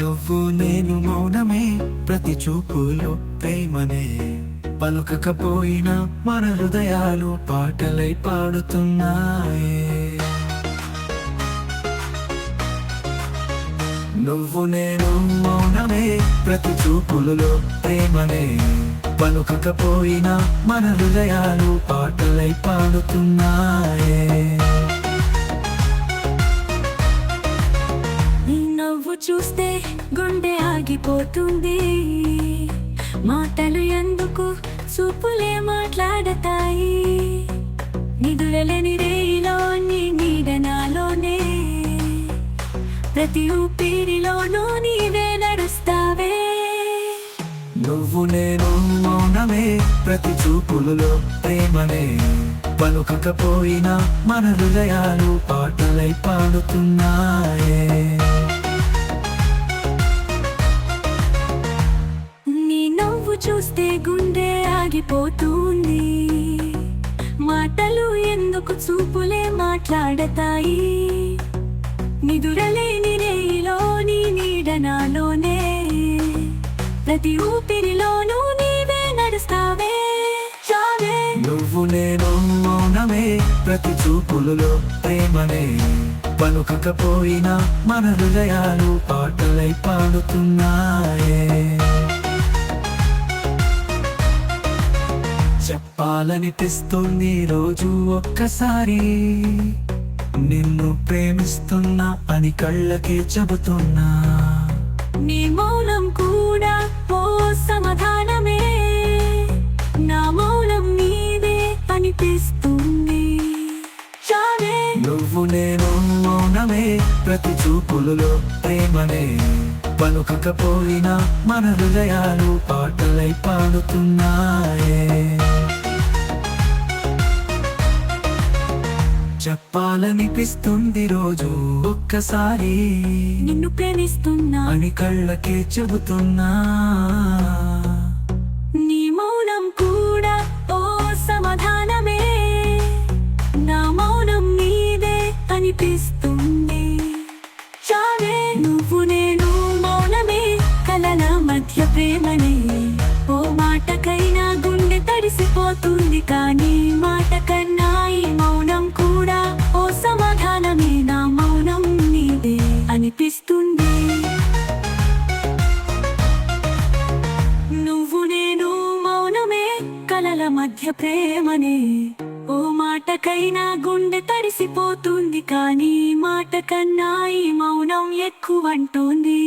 నువ్వు నేను మౌనమే ప్రతి చూపులో ప్రేమనే పలుకకపోయినా మన హృదయాలు పాటలై పాడుతున్నాయే. నువ్వు నేను మౌనమే ప్రతి చూపులలో ప్రేమనే పలుకకపోయినా మన హృదయాలు పాటలై పాడుతున్నాయే. నవ్వు చూస్తే గుండె ఆగిపోతుంది, మాటలు ఎందుకు చూపులే మాట్లాడతాయి. నిదురలేని రేయిలో నీ నీడ నాలోనే, ప్రతి ఊపిరిలోనూ నీవే నడుస్తావే. నువ్వు నేను మౌనమే ప్రతి చూపులలో ప్రేమనే పలుకకపోయినా మన హృదయాలు పాటలై పాడుతున్నాయే. నీ నవ్వు చూస్తే గుండె ఆగిపోతుంది, మాటలు ఎందుకు చూపులే మాట్లాడతాయి. నిదురలేని రేయిలో నీ నీడ నాలోనే, ప్రతి ఊపిరిలోనూ నీవే నడుస్తావే. చావే నువ్వు నేను మౌనమే ప్రతి చూపులలో ప్రేమనే పలుకకపోయినా మన హృదయాలు పాటలై పాడుతున్నాయే. చెప్పాలనిపిస్తుంది రోజు ఒక్కసారి, నిన్ను ప్రేమిస్తున్నా అని కళ్ళకే చెబుతున్నా. నీ మౌనం కూడా ఓ సమాధానమే, నా మౌనం నీదే అనిపిస్తుంది. చావే నువ్వు నేను మౌనమే ప్రతి చూపులలో ప్రేమనే పలుకకపోయినా మన హృదయాలు పాటలై పాడుతున్నాయే. చెప్పాలనిపిస్తుంది రోజు ఒక్కసారి, నిన్ను ప్రేమిస్తున్నా అని కళ్ళకే చెబుతున్నా. నీ మౌనం కూడా ఓ సమాధానమే, నా మౌనం నీదే అనిపిస్తుంది. చావే నువ్వు నేను మౌనమే కలల మధ్య ప్రేమనే, ఓ మాటకైనా గుండె తడిసిపోతుంది, కానీ మాట కన్నా ఈ మౌనం కూడా ఓ సమాధానమే, నా మౌనం నీదే అనిపిస్తుంది. నువ్వు నేను మౌనమే కలల మధ్య ప్రేమనే, ఓ మాటకైనా గుండె తడిసిపోతుంది, కానీ మాట కన్నా ఈ మౌనం ఎక్కువంటోంది.